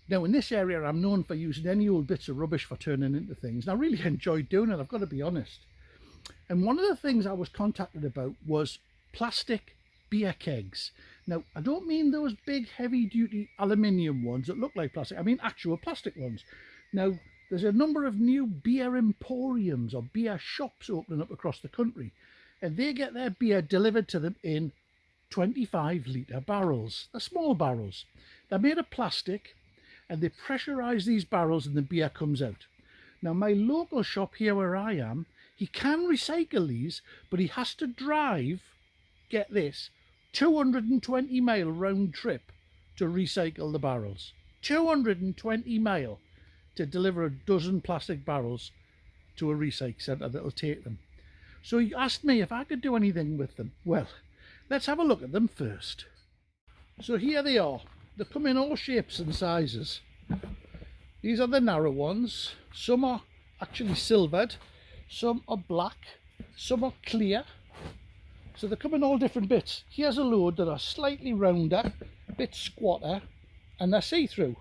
Now in this area I'm known for using any old bits of rubbish for turning into things, and I really enjoyed doing it, I've got to be honest. And one of the things I was contacted about was plastic beer kegs. Now I don't mean those big heavy duty aluminium ones that look like plastic, I mean actual plastic ones. Now there's a number of new beer emporiums or beer shops opening up across the country, and they get their beer delivered to them in 25-litre barrels. They're small barrels. They're made of plastic and they pressurise these barrels and the beer comes out. Now my local shop here where I am, he can recycle these, but he has to drive, get this, 220-mile round trip to recycle the barrels. 220 mile to deliver a dozen plastic barrels to a recycle centre that'll take them. So he asked me if I could do anything with them. Well, let's have a look at them first. So here they are. They come in all shapes and sizes. These are the narrow ones. Some are actually silvered, some are black, some are clear. So they come in all different bits. Here's a load that are slightly rounder, a bit squatter, and they're see-through.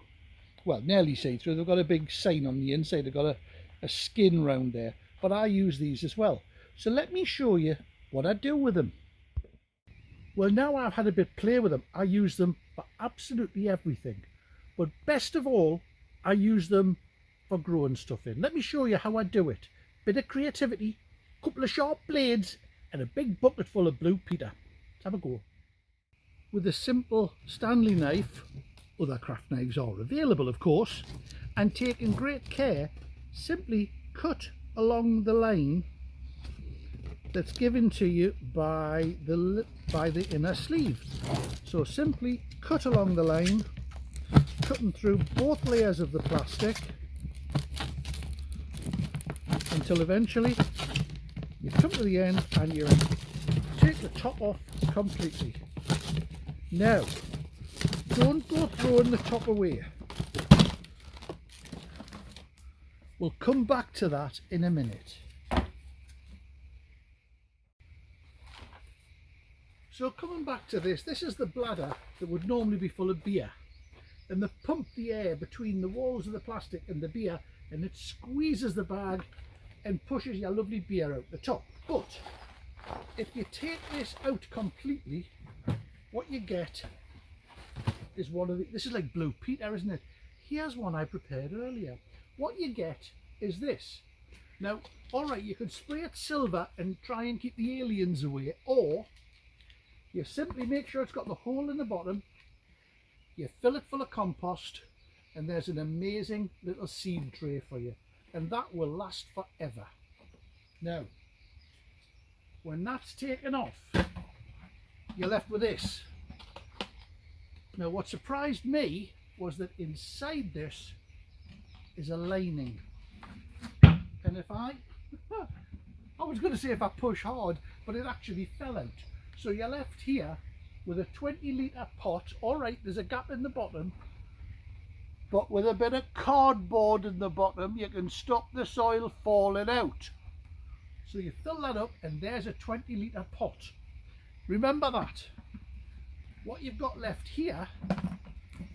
Well, nearly see-through. They've got a big sign on the inside. They've got a skin round there. But I use these as well. So let me show you what I do with them. Well, now I've had a bit play with them, I use them for absolutely everything. But best of all, I use them for growing stuff in. Let me show you how I do it. Bit of creativity, couple of sharp blades, and a big bucket full of blue peter. Let's have a go. With a simple Stanley knife, other craft knives are available of course, and taking great care, simply cut along the line that's given to you by the inner sleeve. So simply cut along the line, cutting through both layers of the plastic until eventually you come to the end and you take the top off completely. Now don't go throwing the top away. We'll come back to that in a minute. So coming back to this is the bladder that would normally be full of beer, and they pump the air between the walls of the plastic and the beer, and it squeezes the bag and pushes your lovely beer out the top. But if you take this out completely, what you get is this is like blue peter, isn't it? Here's one I prepared earlier. What you get is this. Now, all right, you could spray it silver and try and keep the aliens away, or you simply make sure it's got the hole in the bottom, you fill it full of compost, and there's an amazing little seed tray for you, and that will last forever. Now, when that's taken off, you're left with this. Now, what surprised me was that inside this is a lining, and if I was going to say if I push hard, but it actually fell out. So you're left here with a 20-litre pot. All right, there's a gap in the bottom, but with a bit of cardboard in the bottom, you can stop the soil falling out. So you fill that up and there's a 20-litre pot. Remember that. What you've got left here,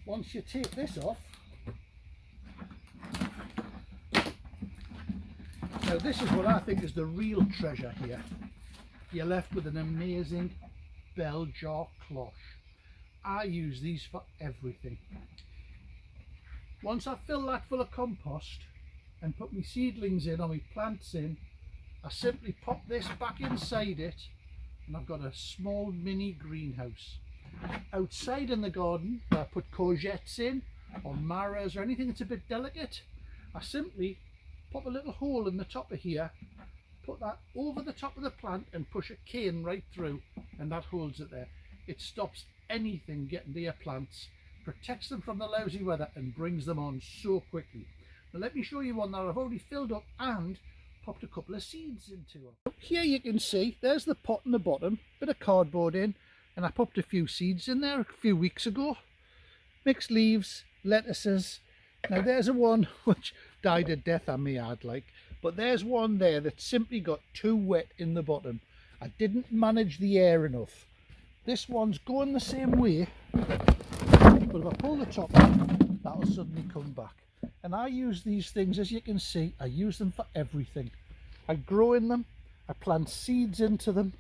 once you take this off, now this is what I think is the real treasure here. You're left with an amazing bell jar cloche. I use these for everything. Once I fill that full of compost and put my seedlings in or my plants in, I simply pop this back inside it, and I've got a small mini greenhouse. Outside in the garden, I put courgettes in, or maras, or anything that's a bit delicate. I simply pop a little hole in the top of here, put that over the top of the plant and push a cane right through, and that holds it there. It stops anything getting to your plants, protects them from the lousy weather, and brings them on so quickly. Now let me show you one that I've already filled up and popped a couple of seeds into. Here you can see there's the pot in the bottom, bit of cardboard in, and I popped a few seeds in there a few weeks ago. Mixed leaves, lettuces. Now there's a one which died a death, I may add, but there's one there that simply got too wet in the bottom. I didn't manage the air enough. This one's going the same way, but if I pull the top off, that'll suddenly come back. And I use these things, as you can see, I use them for everything. I grow in them, I plant seeds into them,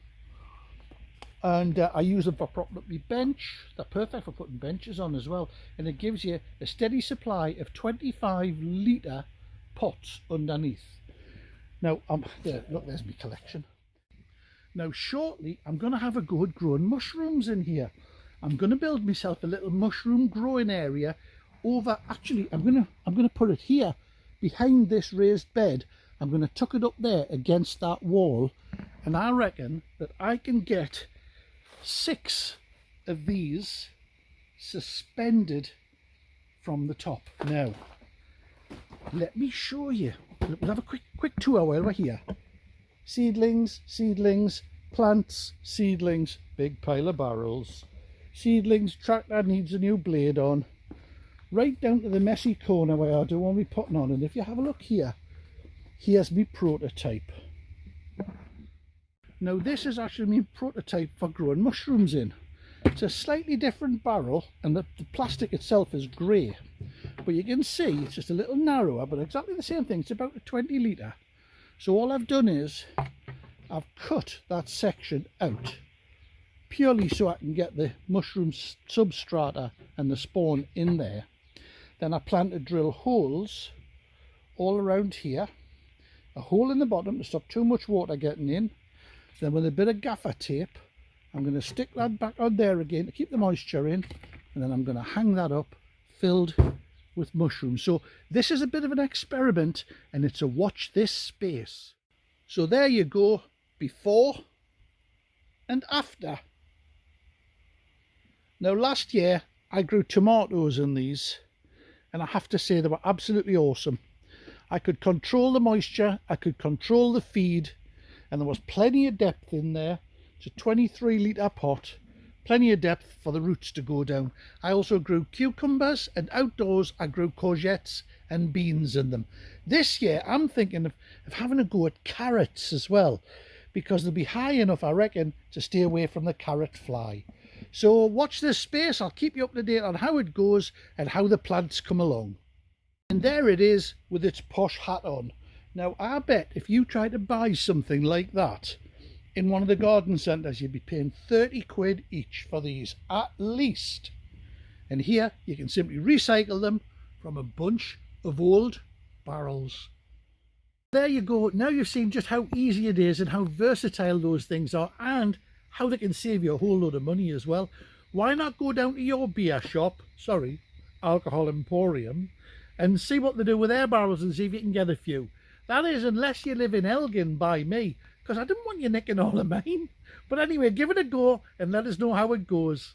and I use them for propping up my bench. They're perfect for putting benches on as well, and it gives you a steady supply of 25-litre pots underneath. Now, there, look, there's my collection. Now shortly I'm going to have a go at growing mushrooms in here. I'm going to build myself a little mushroom growing area over, actually I'm going to put it here behind this raised bed. I'm going to tuck it up there against that wall, and I reckon that I can get 6 of these suspended from the top. Now let me show you. We'll have a quick tour while we're here. Seedlings, seedlings, plants, seedlings, big pile of barrels, seedlings, tractor needs a new blade on, right down to the messy corner where I do want to be putting on. And if you have a look here, here's my prototype. Now this is actually my prototype for growing mushrooms in. It's a slightly different barrel, and the plastic itself is grey, but you can see it's just a little narrower, but exactly the same thing. It's about a 20-litre. So all I've done is I've cut that section out purely so I can get the mushroom substrata and the spawn in there. Then I plan to drill holes all around here, a hole in the bottom to stop too much water getting in. Then with a bit of gaffer tape, I'm going to stick that back on there again to keep the moisture in, and then I'm going to hang that up filled with mushrooms. So this is a bit of an experiment, and it's a watch this space. So there you go, before and after. Now last year I grew tomatoes in these, and I have to say they were absolutely awesome. I could control the moisture, I could control the feed, and there was plenty of depth in there. It's a 23-litre pot, plenty of depth for the roots to go down. I also grew cucumbers, and outdoors I grew courgettes and beans in them. This year I'm thinking of having a go at carrots as well, because they'll be high enough, I reckon, to stay away from the carrot fly. So watch this space. I'll keep you up to date on how it goes and how the plants come along. And there it is with its posh hat on. Now I bet if you try to buy something like that in one of the garden centres, you'd be paying 30 quid each for these at least. And here you can simply recycle them from a bunch of old barrels. There you go. Now you've seen just how easy it is and how versatile those things are, and how they can save you a whole load of money as well. Why not go down to your beer shop, sorry, alcohol emporium, and see what they do with their barrels and see if you can get a few. That is, unless you live in Elgin by me, because I didn't want you nicking all of mine. But anyway, give it a go and let us know how it goes.